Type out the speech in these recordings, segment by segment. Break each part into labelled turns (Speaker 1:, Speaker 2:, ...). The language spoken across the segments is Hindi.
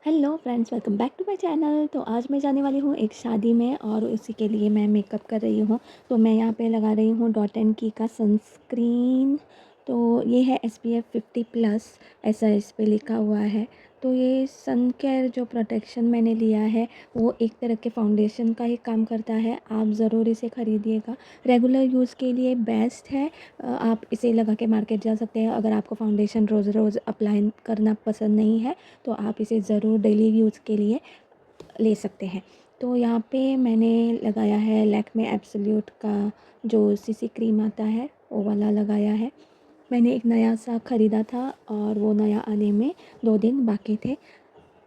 Speaker 1: Hello friends, welcome back to my channel. तो आज मैं जाने वाली हूँ एक शादी में और उसी के लिए मैं मेकअप कर रही हूँ। तो मैं यहाँ पे लगा रही हूँ डॉट एंड की का सनस्क्रीन। तो ये है SPF 50+, ऐसा इस पे लिखा हुआ है। तो ये सन केयर जो प्रोटेक्शन मैंने लिया है वो एक तरह के फाउंडेशन का ही काम करता है। आप ज़रूर इसे ख़रीदिएगा, रेगुलर यूज़ के लिए बेस्ट है। आप इसे लगा के मार्केट जा सकते हैं। अगर आपको फाउंडेशन रोज़ रोज़ अप्लाई करना पसंद नहीं है तो आप इसे ज़रूर डेली यूज़ के लिए ले सकते हैं। तो यहाँ पे मैंने लगाया है लैक्मे एब्सोल्यूट का जो सीसी क्रीम आता है वो वाला लगाया है। मैंने एक नया सा ख़रीदा था और वो नया आने में 2 दिन बाकी थे,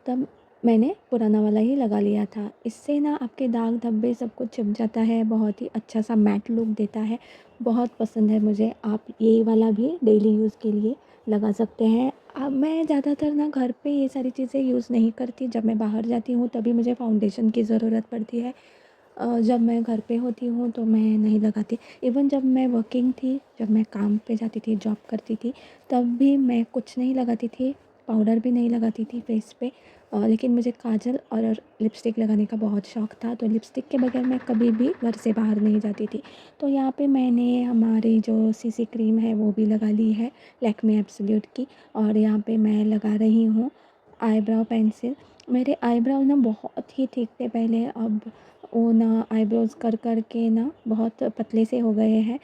Speaker 1: तब मैंने पुराना वाला ही लगा लिया था। इससे ना आपके दाग धब्बे सब कुछ छिप जाता है, बहुत ही अच्छा सा मैट लुक देता है। बहुत पसंद है मुझे। आप ये वाला भी डेली यूज़ के लिए लगा सकते हैं। अब मैं ज़्यादातर ना घर पे ये सारी चीज़ें यूज़ नहीं करती। जब मैं बाहर जाती हूँ तभी मुझे फाउंडेशन की ज़रूरत पड़ती है। जब मैं घर पे होती हूँ तो मैं नहीं लगाती। इवन जब मैं वर्किंग थी, जब मैं काम पे जाती थी, जॉब करती थी, तब भी मैं कुछ नहीं लगाती थी, पाउडर भी नहीं लगाती थी फेस पे। लेकिन मुझे काजल और लिपस्टिक लगाने का बहुत शौक़ था, तो लिपस्टिक के बगैर मैं कभी भी घर से बाहर नहीं जाती थी। तो यहाँ पे मैंने हमारी जो सीसी क्रीम है वो भी लगा ली है, लैक्मे एब्सोल्यूट की। और यहाँ पे मैं लगा रही हूँ आईब्राव पेंसिल। मेरे आईब्राव ना बहुत ही थिक थे पहले, अब वो ना आईब्रोज़ कर के ना बहुत पतले से हो गए हैं।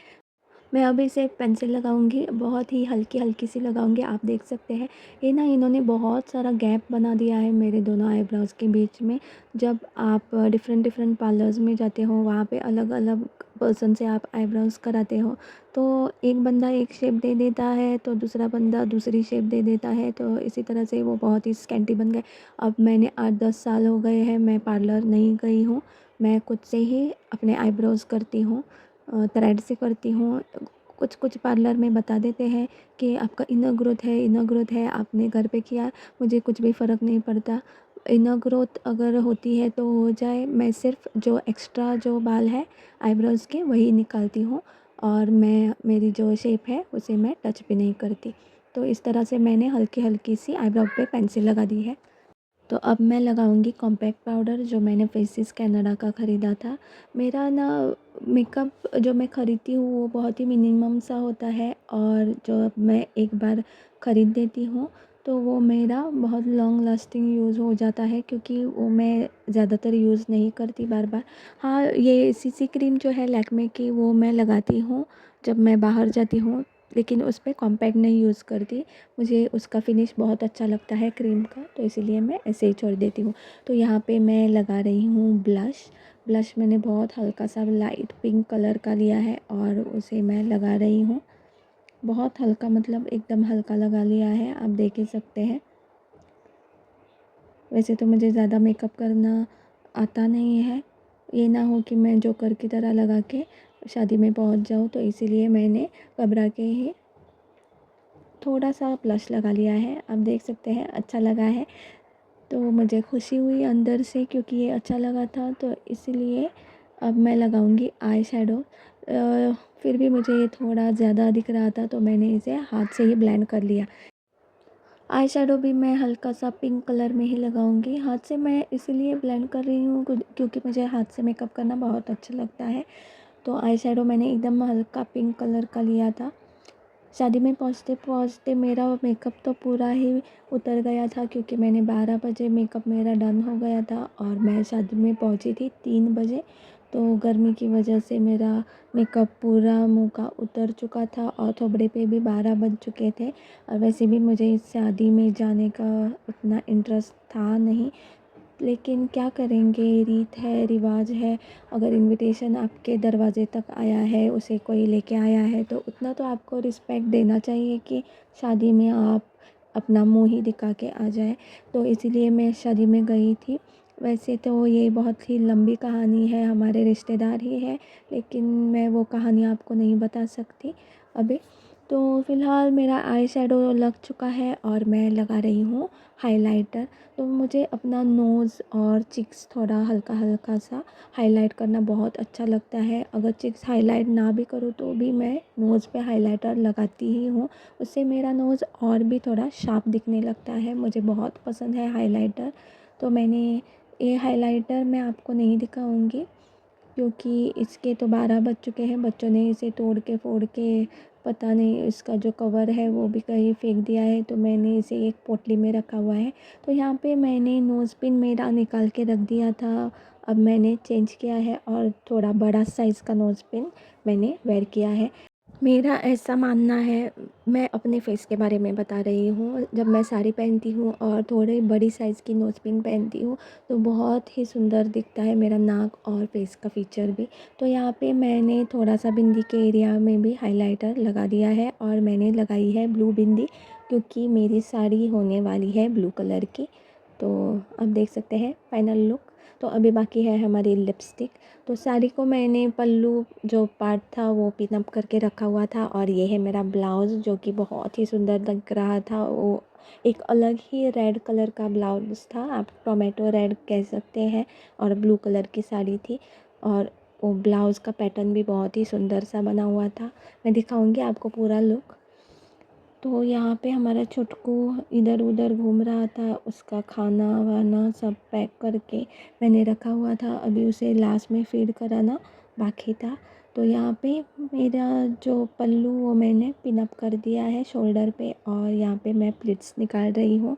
Speaker 1: मैं अब इसे पेंसिल लगाऊंगी, बहुत ही हल्की हल्की सी लगाऊंगी। आप देख सकते हैं ये ना इन्होंने बहुत सारा गैप बना दिया है मेरे दोनों आईब्रोज़ के बीच में। जब आप डिफरेंट डिफरेंट पार्लर्स में जाते हो, वहाँ पे अलग अलग पर्सन से आप आईब्रोज़ कराते हो, तो एक बंदा एक शेप दे देता है तो दूसरा बंदा दूसरी शेप दे देता है। तो इसी तरह से वो बहुत ही स्कैंटी बन गए। अब मैंने 8-10 साल हो गए हैं मैं पार्लर नहीं गई हूँ। मैं खुद से ही अपने आईब्रोज़ करती हूँ, थ्रेड से करती हूँ। कुछ कुछ पार्लर में बता देते हैं कि आपका इनर ग्रोथ है, इनर ग्रोथ है, आपने घर पे किया। मुझे कुछ भी फ़र्क नहीं पड़ता। इनर ग्रोथ अगर होती है तो हो जाए, मैं सिर्फ जो एक्स्ट्रा जो बाल है आईब्रोज़ के वही निकालती हूँ और मैं मेरी जो शेप है उसे मैं टच भी नहीं करती। तो इस तरह से मैंने हल्की हल्की सी आईब्रो पे पेंसिल लगा दी है। तो अब मैं लगाऊंगी कॉम्पैक्ट पाउडर जो मैंने फेसिस कनाडा का ख़रीदा था। मेरा ना मेकअप जो मैं ख़रीदती हूँ वो बहुत ही मिनिमम सा होता है, और जो मैं एक बार ख़रीद देती हूँ तो वो मेरा बहुत लॉन्ग लास्टिंग यूज़ हो जाता है, क्योंकि वो मैं ज़्यादातर यूज़ नहीं करती बार बार। हाँ, ये सीसी क्रीम जो है लैक्मे की वो मैं लगाती हूँ जब मैं बाहर जाती हूँ, लेकिन उस पर कॉम्पैक्ट नहीं यूज़ करती। मुझे उसका फ़िनिश बहुत अच्छा लगता है क्रीम का, तो इसीलिए मैं ऐसे ही छोड़ देती हूँ। तो यहाँ पे मैं लगा रही हूँ ब्लश। ब्लश मैंने बहुत हल्का सा लाइट पिंक कलर का लिया है और उसे मैं लगा रही हूँ। बहुत हल्का, मतलब एकदम हल्का लगा लिया है, आप देख ही सकते हैं। वैसे तो मुझे ज़्यादा मेकअप करना आता नहीं है, ये ना हो कि मैं जोकर की तरह लगा के शादी में पहुँच जाऊँ, तो इसीलिए मैंने घबरा के ही थोड़ा सा ब्लश लगा लिया है। आप देख सकते हैं अच्छा लगा है, तो मुझे खुशी हुई अंदर से क्योंकि ये अच्छा लगा था, तो इसलिए अब मैं लगाऊंगी आई शेडो। फिर भी मुझे ये थोड़ा ज़्यादा दिख रहा था तो मैंने इसे हाथ से ही ब्लेंड कर लिया। आई शेडो भी मैं हल्का सा पिंक कलर में ही लगाऊंगी। हाथ से मैं इसीलिए ब्लेंड कर रही हूँ क्योंकि मुझे हाथ से मेकअप करना बहुत अच्छा लगता है। तो आई शेडो मैंने एकदम हल्का पिंक कलर का लिया था। शादी में पहुँचते मेरा मेकअप तो पूरा ही उतर गया था, क्योंकि मैंने 12 बजे मेकअप मेरा डन हो गया था और मैं शादी में पहुँची थी 3 बजे। तो गर्मी की वजह से मेरा मेकअप पूरा मुँह का उतर चुका था और थोबड़े पे भी 12 बज चुके थे। और वैसे भी मुझे इस शादी में जाने का उतना इंटरेस्ट था नहीं, लेकिन क्या करेंगे, रीत है, रिवाज है। अगर इनविटेशन आपके दरवाज़े तक आया है, उसे कोई लेके आया है, तो उतना तो आपको रिस्पेक्ट देना चाहिए कि शादी में आप अपना मुँह ही दिखा के आ जाए। तो इसीलिए मैं शादी में गई थी। वैसे तो ये बहुत ही लंबी कहानी है, हमारे रिश्तेदार ही है, लेकिन मैं वो कहानी आपको नहीं बता सकती अभी। तो फ़िलहाल मेरा आई शैडो लग चुका है और मैं लगा रही हूँ हाइलाइटर। तो मुझे अपना नोज़ और चिक्स थोड़ा हल्का हल्का सा हाइलाइट करना बहुत अच्छा लगता है। अगर चिक्स हाइलाइट ना भी करूँ तो भी मैं नोज़ पे हाइलाइटर लगाती ही हूँ। उससे मेरा नोज़ और भी थोड़ा शार्प दिखने लगता है। मुझे बहुत पसंद है हाइलाइटर। तो मैंने ये हाइलाइटर मैं आपको नहीं दिखाऊंगी क्योंकि इसके तो 12 बज चुके हैं। बच्चों ने इसे तोड़ के फोड़ के पता नहीं इसका जो कवर है वो भी कहीं फेंक दिया है। तो मैंने इसे एक पोटली में रखा हुआ है। तो यहाँ पे मैंने नोज़ पिन मेरा निकाल के रख दिया था। अब मैंने चेंज किया है और थोड़ा बड़ा साइज़ का नोज़ पिन मैंने वेयर किया है। मेरा ऐसा मानना है, मैं अपने फ़ेस के बारे में बता रही हूँ, जब मैं साड़ी पहनती हूँ और थोड़ी बड़ी साइज़ की नोज़ पिन पहनती हूँ तो बहुत ही सुंदर दिखता है मेरा नाक और फ़ेस का फ़ीचर भी। तो यहाँ पे मैंने थोड़ा सा बिंदी के एरिया में भी हाइलाइटर लगा दिया है और मैंने लगाई है ब्लू बिंदी क्योंकि मेरी साड़ी होने वाली है ब्लू कलर की। तो आप देख सकते हैं फाइनल लुक। तो अभी बाकी है हमारी लिपस्टिक। तो साड़ी को मैंने पल्लू जो पार्ट था वो पिन अप करके रखा हुआ था और ये है मेरा ब्लाउज़ जो कि बहुत ही सुंदर लग रहा था। वो एक अलग ही रेड कलर का ब्लाउज़ था, आप टोमेटो रेड कह सकते हैं, और ब्लू कलर की साड़ी थी और वो ब्लाउज़ का पैटर्न भी बहुत ही सुंदर सा बना हुआ था। मैं दिखाऊंगी आपको पूरा लुक। तो यहाँ पे हमारा छुटकू इधर उधर घूम रहा था, उसका खाना वाना सब पैक करके मैंने रखा हुआ था। अभी उसे लास्ट में फीड कराना बाकी था। तो यहाँ पे मेरा जो पल्लू वो मैंने पिन अप कर दिया है शोल्डर पे और यहाँ पे मैं प्लिट्स निकाल रही हूँ।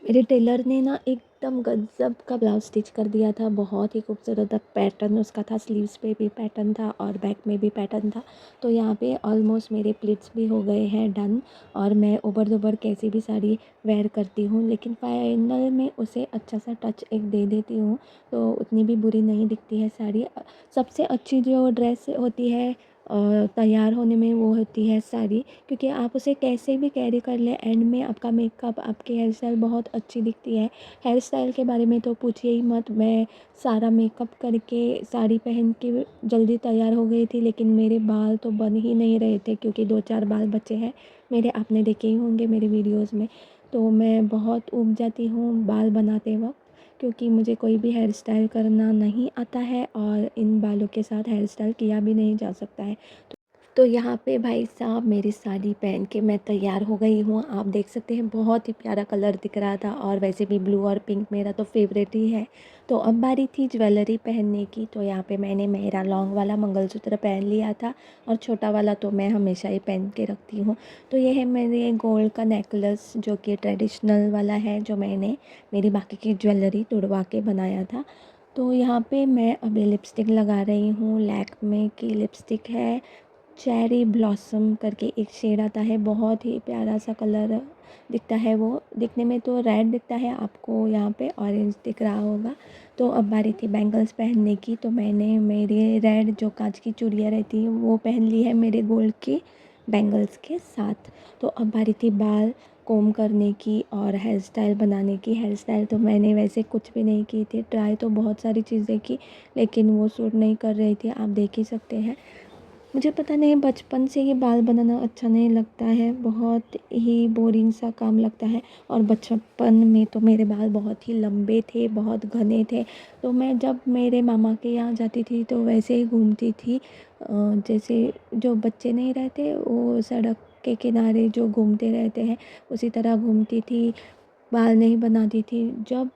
Speaker 1: मेरे टेलर ने ना एकदम गज़ब का ब्लाउज़ स्टिच कर दिया था। बहुत ही खूबसूरत पैटर्न उसका था, स्लीव्स पे भी पैटर्न था और बैक में भी पैटर्न था। तो यहाँ पे ऑलमोस्ट मेरे प्लिट्स भी हो गए हैं डन और मैं ऊबर दुबर कैसी भी साड़ी वेयर करती हूँ लेकिन फाइनल में उसे अच्छा सा टच एक दे देती हूँ तो उतनी भी बुरी नहीं दिखती है साड़ी। सबसे अच्छी जो ड्रेस होती है तैयार होने में वो होती है साड़ी, क्योंकि आप उसे कैसे भी कैरी कर लें एंड में आपका मेकअप, आपकी हेयर स्टाइल बहुत अच्छी दिखती है। हेयर स्टाइल के बारे में तो पूछिए ही मत। मैं सारा मेकअप करके साड़ी पहन के जल्दी तैयार हो गई थी लेकिन मेरे बाल तो बन ही नहीं रहे थे क्योंकि 2-4 बाल बचे हैं मेरे, आपने देखे ही होंगे मेरे वीडियोज़ में। तो मैं बहुत ऊब जाती हूँ बाल बनाते वक्त क्योंकि मुझे कोई भी हेयर स्टाइल करना नहीं आता है और इन बालों के साथ हेयर स्टाइल किया भी नहीं जा सकता है। तो यहाँ पे भाई साहब मेरी साड़ी पहन के मैं तैयार हो गई हूँ। आप देख सकते हैं बहुत ही प्यारा कलर दिख रहा था और वैसे भी ब्लू और पिंक मेरा तो फेवरेट ही है। तो अब बारी थी ज्वेलरी पहनने की। तो यहाँ पे मैंने मेरा लॉन्ग वाला मंगलसूत्र पहन लिया था और छोटा वाला तो मैं हमेशा ही पहन के रखती हूँ। तो ये है मेरे गोल्ड का नेकलेस जो कि ट्रेडिशनल वाला है, जो मैंने मेरी बाकी की ज्वेलरी तुड़वा के बनाया था। तो यहाँ पे मैं अभी लिपस्टिक लगा रही हूँ। लैक्मे की लिपस्टिक है, चेरी ब्लॉसम करके एक शेड आता है, बहुत ही प्यारा सा कलर दिखता है। वो दिखने में तो रेड दिखता है, आपको यहाँ पे ऑरेंज दिख रहा होगा। तो अब बारी थी बैंगल्स पहनने की। तो मैंने मेरे रेड जो कांच की चूड़ियाँ रहती हैं वो पहन ली है मेरे गोल्ड की बैंगल्स के साथ। तो अब बारी थी बाल कोम करने की और हेयर स्टाइल बनाने की। हेयर स्टाइल तो मैंने वैसे कुछ भी नहीं की थी, ट्राई तो बहुत सारी चीज़ें की लेकिन वो सूट नहीं कर रही थी, आप देख ही सकते हैं। मुझे पता नहीं बचपन से ही बाल बनाना अच्छा नहीं लगता है, बहुत ही बोरिंग सा काम लगता है। और बचपन में तो मेरे बाल बहुत ही लंबे थे, बहुत घने थे। तो मैं जब मेरे मामा के यहाँ जाती थी तो वैसे ही घूमती थी, जैसे जो बच्चे नहीं रहते वो सड़क के किनारे जो घूमते रहते हैं उसी तरह घूमती थी, बाल नहीं बनाती थी। जब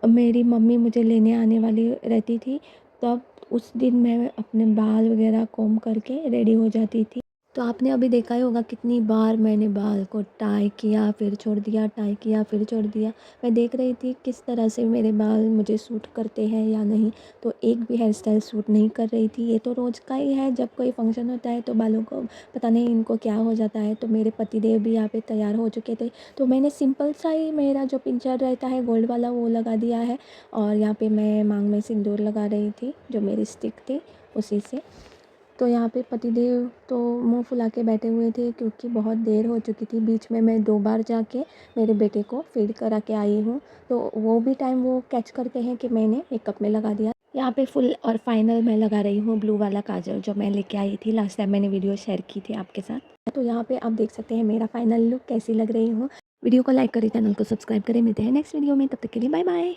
Speaker 1: मेरी मम्मी मुझे लेने आने वाली रहती थी तब उस दिन मैं अपने बाल वगैरह कोम करके रेडी हो जाती थी। तो आपने अभी देखा ही होगा कितनी बार मैंने बाल को टाई किया फिर छोड़ दिया, टाई किया फिर छोड़ दिया। मैं देख रही थी किस तरह से मेरे बाल मुझे सूट करते हैं या नहीं। तो एक भी हेयर स्टाइल सूट नहीं कर रही थी। ये तो रोज़ का ही है, जब कोई फंक्शन होता है तो बालों को पता नहीं इनको क्या हो जाता है। तो मेरे पतिदेव भी यहाँ पे तैयार हो चुके थे तो मैंने सिंपल सा ही मेरा जो पिंचर रहता है गोल्ड वाला वो लगा दिया है और यहाँ पे मैं मांग में सिंदूर लगा रही थी जो मेरी स्टिक थी उसी से। तो यहाँ पे पतिदेव तो मुंह फुला के बैठे हुए थे क्योंकि बहुत देर हो चुकी थी। बीच में मैं 2 बार जाके मेरे बेटे को फीड करा के आई हूँ तो वो भी टाइम वो कैच करते हैं कि मैंने मेकअप में लगा दिया। यहाँ पे फुल और फाइनल मैं लगा रही हूँ ब्लू वाला काजल, जो मैं लेके आई थी लास्ट टाइम मैंने वीडियो शेयर की थी आपके साथ। तो यहाँ पे आप देख सकते हैं मेरा फाइनल लुक कैसी लग रही हूँ। वीडियो को लाइक करें, चैनल को सब्सक्राइब करें। मिलते हैं नेक्स्ट वीडियो में, तब तक के लिए बाय बाय।